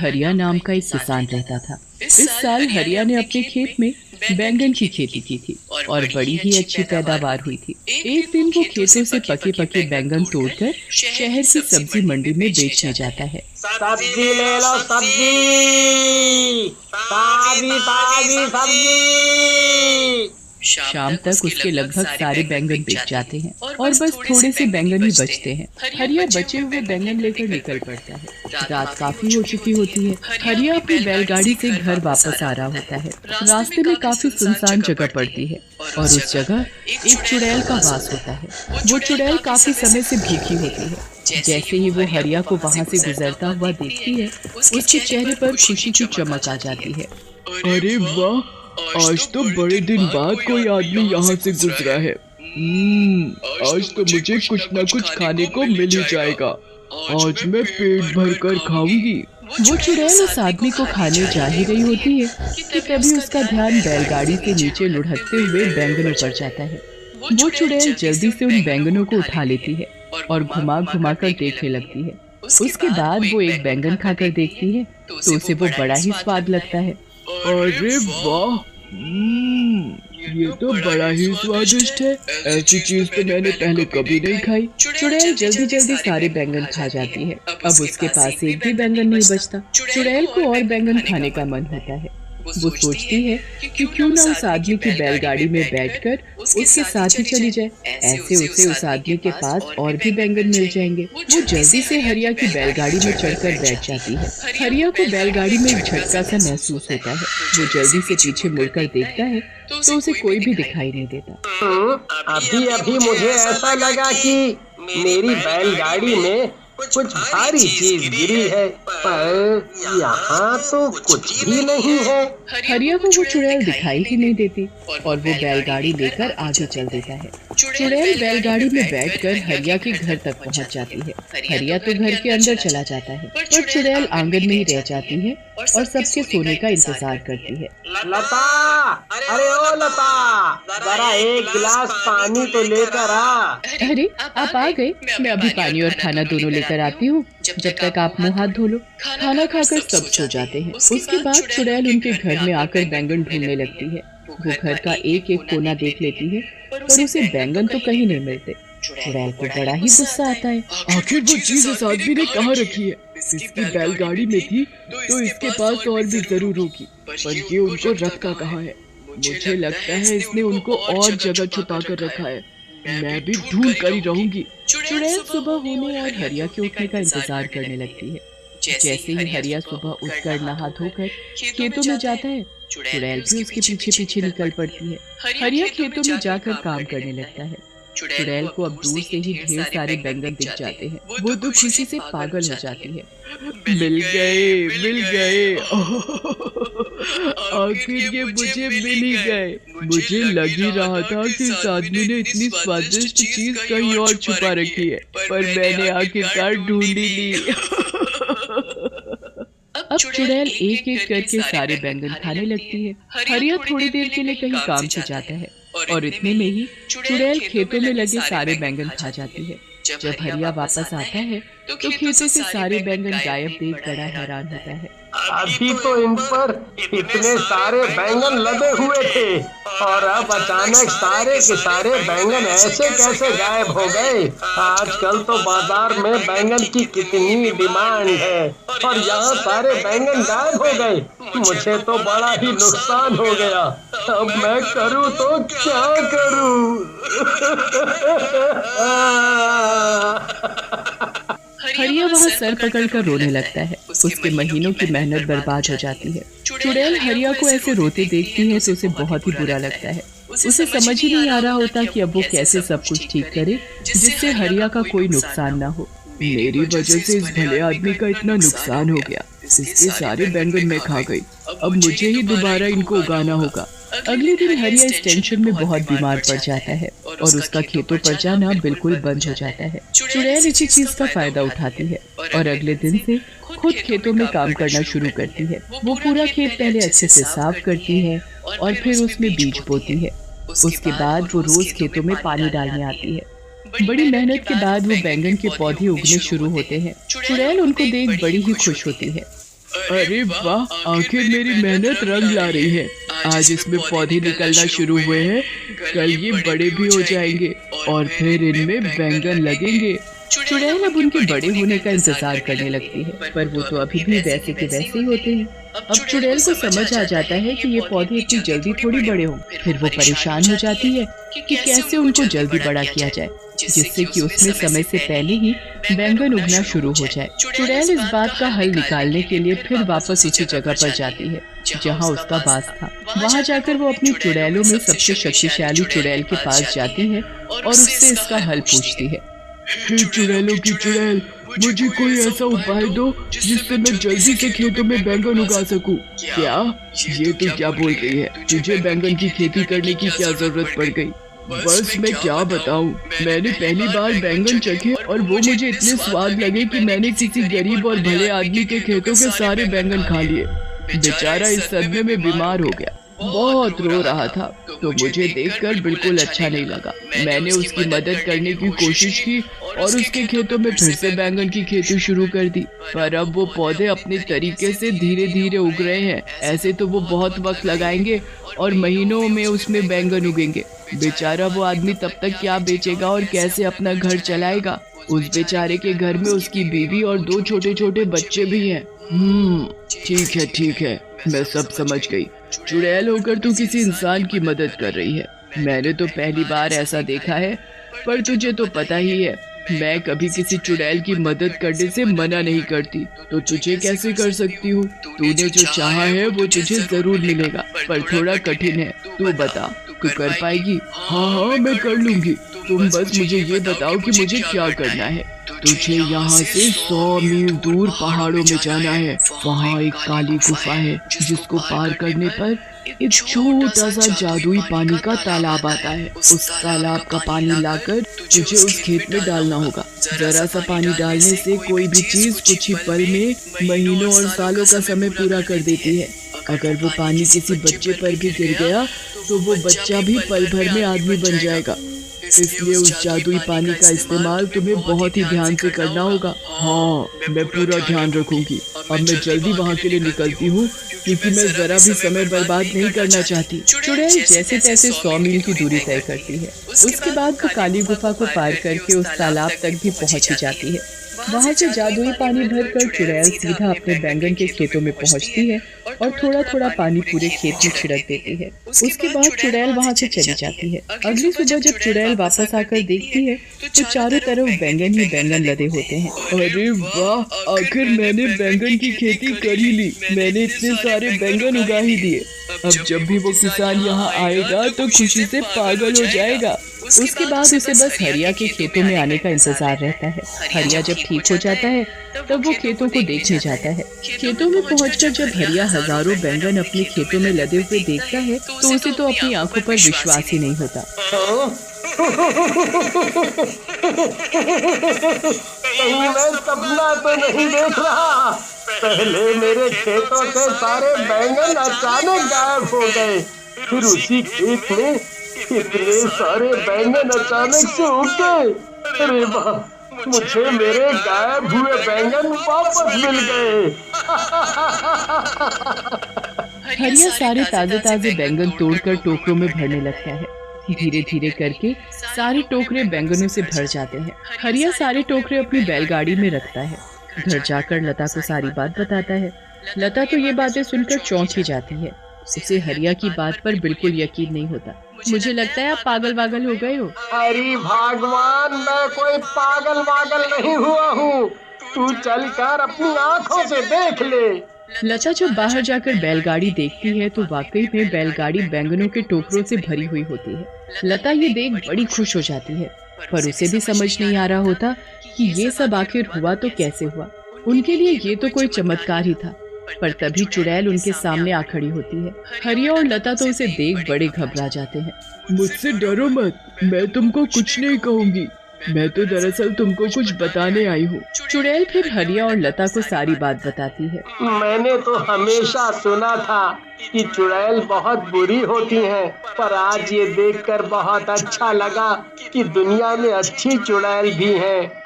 हरिया नाम का एक किसान रहता था। इस साल हरिया ने अपने खेत में बैंगन की खेती की थी और बड़ी ही अच्छी पैदावार हुई थी। एक दिन वो खेतों से पके पके बैंगन तोड़कर शहर की सब्जी मंडी में बेचने जाता है। सब्जी ले लो, सब्जी, ताजी ताजी सब्जी। शाम तक उसके लगभग सारे बैंगन बिक जाते हैं और बस थोड़े से बैंगन ही बचते हैं। हरिया बचे हुए बैंगन लेकर निकल पड़ता है। रात काफी हो चुकी होती है। हरिया अपनी बैलगाड़ी से घर वापस आ रहा होता है। रास्ते में काफी सुनसान जगह पड़ती है और उस जगह एक चुड़ैल का वास होता है। वो चुड़ैल काफी समय से भीगी होती है। जैसे ही वो हरिया को वहाँ से गुजरता हुआ देखती है, उसके चेहरे पर खुशी की चमक आ जाती है। अरे वाह, आज तो बड़े दिन बाद कोई आदमी यहाँ से गुजरा है। आज तो मुझे कुछ न कुछ खाने को मिल ही जाएगा। आज मैं पेट भर कर खाऊंगी। वो चुड़ैल उस आदमी को खाने जा ही रही होती है कि तभी उसका ध्यान बैलगाड़ी के नीचे लुढ़कते हुए बैंगनों पर जाता है। वो चुड़ैल जल्दी से उन बैंगनों को उठा लेती है और घुमा घुमा कर देखने लगती है। उसके बाद वो एक बैंगन खाकर देखती है तो उसे वो बड़ा ही स्वाद लगता है। अरे वाह, ये तो बड़ा ही स्वादिष्ट है। ऐसी चीज तो मैंने पहले कभी नहीं खाई। चुड़ैल जल्दी जल्दी सारे बैंगन खा जाती है। अब उसके पास एक भी बैंगन नहीं बचता। चुड़ैल को और बैंगन खाने का मन होता है। वो सोचती है कि क्यों ना उस आदमी की बैलगाड़ी में बैठकर उसके साथ ही चली जाए। ऐसे उसे उस आदमी के पास और भी बैंगन मिल जाएंगे। वो जल्दी से हरिया की बैलगाड़ी में चढ़कर बैठ जाती है। हरिया को बैलगाड़ी में एक झटका सा महसूस होता है। वो जल्दी से पीछे मुड़कर देखता है तो उसे कोई भी दिखाई नहीं देता। अभी अभी मुझे ऐसा लगा कि मेरी बैलगाड़ी में कुछ भारी चीज गिरी है, पर यहाँ तो कुछ भी नहीं है। हरिया को वो चुड़ैल दिखाई ही नहीं देती और वो बैलगाड़ी लेकर आगे चल देता है। चुड़ैल बैलगाड़ी में बैठकर हरिया के घर तक पहुंच जाती है। हरिया तो घर के अंदर चला जाता है पर चुड़ैल आंगन में ही रह जाती है और सबके सोने का इंतजार करती है। लता, अरे ओ लता, जरा एक गिलास पानी तो लेकर आ। अरे आप आ गए, मैं अभी पानी और खाना दोनों लेकर आती हूँ। जब तक आप मुंह हाथ धो लो। खाना खाकर सब सो जाते हैं। उसके बाद चुड़ैल उनके घर में आकर बैंगन ढूंढने लगती है। वो घर का एक एक कोना देख लेती है पर उसे बैंगन तो कहीं नहीं मिलते। चुड़ैल को बड़ा ही गुस्सा आता है। आखिर वो चीज इस आदमी ने कहाँ रखी है? इसकी बैलगाड़ी में थी तो इसके पास और भी जरूर होगी, पर ये उनको रखा कहाँ है? मुझे लगता है इसने उनको और जगह छुपा कर रखा है। मैं भी ढूंढ कर ही रहूंगी। चुड़ैल सुबह होने और हरिया के उठने का इंतजार करने लगती है। जैसे ही हरिया सुबह उठकर नहा धोकर खेतों में जाता है, चुड़ैल भी उसके पीछे पीछे निकल पड़ती है। हरिया खेतों में जाकर काम करने लगता है। चुड़ैल को अब दूर से ही ढेर सारे बैंगन दिख जाते हैं। वो तो खुशी से पागल हो जाती है। मिल गए, मिल गए। आखिर ये मुझे मिल ही गए। मुझे लग ही रहा था कि इस आदमी ने इतनी स्वादिष्ट चीज कहीं और छुपा रखी है, पर मैंने आखिरकार ढूंढ ही ली। अब चुड़ैल एक एक करके सारे बैंगन खाने लगती है। हरिया थोड़ी देर के लिए कहीं काम से जाता है और इतने में ही चुड़ैल खेतों में लगे सारे बैंगन खा जाती है। जब हरिया वापस आता है तो खेतों से सारे बैंगन गायब देख बड़ा हैरान होता है। अभी तो इन पर इतने सारे बैंगन लदे हुए थे और अब अचानक सारे के सारे बैंगन ऐसे कैसे गायब हो गए? आजकल तो बाजार में बैंगन की कितनी डिमांड है और यहाँ सारे बैंगन गायब हो गए। मुझे तो बड़ा ही नुकसान हो गया। अब मैं करूँ तो क्या करूँ? हरिया वहाँ सर पकड़कर रोने लगता है। उसके महीनों की मेहनत बर्बाद हो जाती है। चुड़ैल हरिया को ऐसे रोते देखती है तो उसे बहुत ही बुरा लगता है। उसे समझ ही नहीं आ रहा होता कि अब वो कैसे सब कुछ ठीक करे जिससे हरिया का कोई नुकसान ना हो। मेरी वजह से इस भले आदमी का इतना नुकसान हो गया। इसके सारे बैंगन मैं खा गई। अब मुझे ही दोबारा इनको उगाना होगा। अगले दिन हरिया इस टेंशन में बहुत बीमार पड़ जाता है और उसका खेतों पर जाना बिल्कुल बंद हो जाता है। चुड़ैल इसी चीज का फायदा उठाती है और अगले दिन से खुद खेतों में काम करना शुरू करती है। वो पूरा खेत पहले अच्छे से साफ करती है और फिर उसमें बीज बोती है। उसके बाद वो रोज खेतों में पानी डालने आती है। बड़ी मेहनत के बाद वो बैंगन के पौधे उगने शुरू होते हैं। चुड़ैल उनको देख बड़ी ही खुश होती है। अरे वाह, आखिर मेरी मेहनत रंग ला रही है। आज इसमें पौधे निकलना शुरू हुए हैं, कल ये बड़े भी हो जाएंगे और फिर इनमें बैंगन लगेंगे। चुड़ैल अब उनके बड़े होने का इंतजार करने लगती है, पर वो तो अभी भी वैसे के वैसे ही होते हैं। अब चुड़ैल को समझ आ जाता है कि ये पौधे इतनी जल्दी थोड़ी बड़े हों। फिर वो परेशान हो जाती है कि कैसे उनको जल्दी बड़ा किया जाए, जिससे कि उसमें समय से पहले ही बैंगन उगना शुरू हो जाए। चुड़ैल इस बात का हल निकालने के लिए फिर वापस उसी जगह पर जाती है जहाँ उसका वास था। वहाँ जाकर वो अपनी चुड़ैलों में सबसे शक्तिशाली चुड़ैल के पास जाती है और उससे इसका हल पूछती है। हे चुड़ैलों की चुड़ैल, मुझे कोई ऐसा उपाय दो जिससे मैं जल्दी से खेतों में बैंगन उगा सकूं। क्या ये तू क्या बोल रही है? तुझे बैंगन की खेती करने की क्या जरूरत पड़ गई? बस मैं क्या बताऊं, मैंने पहली बार बैंगन चखे और वो मुझे इतने स्वाद लगे कि मैंने किसी गरीब और भले आदमी के खेतों के सारे बैंगन खा लिए। बेचारा इस सदमे में बीमार हो गया, बहुत रो रहा था, तो मुझे देखकर बिल्कुल अच्छा नहीं लगा। मैंने उसकी मदद करने की कोशिश की और उसके खेतों में फिर से बैंगन की खेती शुरू कर दी, पर अब वो पौधे अपने तरीके से धीरे धीरे उग रहे हैं। ऐसे तो वो बहुत वक्त लगाएंगे और महीनों में उसमें बैंगन उगेंगे। बेचारा वो आदमी तब तक क्या बेचेगा और कैसे अपना घर चलाएगा? उस बेचारे के घर में उसकी बीवी और 2 छोटे छोटे बच्चे भी हैं। ठीक है, मैं सब समझ गई। चुड़ैल होकर तू किसी इंसान की मदद कर रही है। मैंने तो पहली बार ऐसा देखा है, पर तुझे तो पता ही है मैं कभी किसी चुड़ैल की मदद करने से मना नहीं करती, तो तुझे कैसे कर सकती हूँ? तूने जो चाहा है वो तुझे जरूर मिलेगा, पर थोड़ा कठिन है। तू बता, तू कर पाएगी? हाँ, मैं कर लूंगी। तुम बस मुझे ये बताओ कि मुझे क्या करना है। तुझे यहाँ से 100 मील दूर पहाड़ों में जाना है। वहाँ एक काली गुफा है जिसको पार करने पर एक छोटा सा जादुई पानी का तालाब आता है। उस तालाब का पानी लाकर तुझे उस खेत में डालना होगा। जरा सा पानी डालने से कोई भी चीज कुछ ही पल में महीनों और सालों का समय पूरा कर देती है। अगर वो पानी किसी बच्चे पर भी गिर गया तो वो बच्चा भी पल भर में आदमी बन जाएगा। इसलिए उस जादुई पानी का इस्तेमाल तुम्हें बहुत ही ध्यान से करना होगा। हाँ, मैं पूरा ध्यान रखूंगी। अब मैं जल्दी वहाँ के लिए निकलती हूँ, क्योंकि मैं जरा भी समय बर्बाद नहीं करना चाहती। चुड़ैल जैसे तैसे 100 मील की दूरी तय करती है। उसके बाद वो काली गुफा को पार करके उस तालाब तक भी पहुँच ही जाती है। वहाँ से जादुई पानी भरकर चुड़ैल सीधा अपने बैंगन के खेतों में पहुँचती है और थोड़ा थोड़ा पानी पूरे खेत में छिड़क देती है। उसके बाद चुड़ैल वहाँ से चली जाती है। अगली सुबह जब चुड़ैल वापस आकर देखती है तो चारों तरफ बैंगन ही बैंगन लदे होते हैं। अरे वाह, आखिर मैंने बैंगन की खेती कर ही ली। मैंने इतने सारे बैंगन उगा ही दिए। अब जब भी वो किसान यहाँ आएगा तो खुशी से पागल हो जाएगा। उसके बाद उसे बस हरिया के खेतों में आने का इंतजार रहता है। हरिया जब ठीक हो जाता है तब वो खेतों को देखने जाता है। खेतों में पहुंचकर जब हरिया हजारों बैंगन अपने खेतों में लदे हुए देखता है तो उसे तो अपनी आंखों पर विश्वास ही नहीं होता। कहीं मैं सपना तो नहीं देख रहा। पहले मेरे खेतों से सारे बैंगन अचानक गायब हो गए, फिर उसी खेत में इतने सारे बैंगन अचानक से उग गए। अरे वाह, मुझे मेरे गायब हुए बैंगन वापस मिल गए। हरिया सारे ताजे ताजे बैंगन तोड़कर टोकरों में भरने लगता है। धीरे धीरे करके सारे टोकरे बैंगनों से भर जाते हैं। हरिया सारे टोकरे अपनी बैलगाड़ी में रखता है। घर जाकर लता को सारी बात बताता है। लता तो ये बातें सुनकर चौंक ही जाती है। उसे हरिया की बात पर बिल्कुल यकीन नहीं होता। मुझे लगता है आप पागल वागल हो गए हो। अरे भगवान, मैं कोई पागल वागल नहीं हुआ हूँ। तू चलकर अपनी आंखों से देख ले। लता जब बाहर जाकर बैलगाड़ी देखती है तो वाकई में बैलगाड़ी बैंगनों के टोकरों से भरी हुई होती है। लता ये देख बड़ी खुश हो जाती है, पर उसे भी समझ नहीं आ रहा होता कि ये सब आखिर हुआ तो कैसे हुआ। उनके लिए ये तो कोई चमत्कार ही था। पर तभी चुड़ैल उनके सामने आ खड़ी होती है। हरिया और लता तो उसे देख बड़े घबरा जाते हैं। मुझसे डरो मत, मैं तुमको कुछ नहीं कहूँगी। मैं तो दरअसल तुमको कुछ बताने आई हूँ। चुड़ैल फिर हरिया और लता को सारी बात बताती है। मैंने तो हमेशा सुना था कि चुड़ैल बहुत बुरी होती हैं, पर आज ये देखकर बहुत अच्छा लगा कि दुनिया में अच्छी चुड़ैल भी हैं।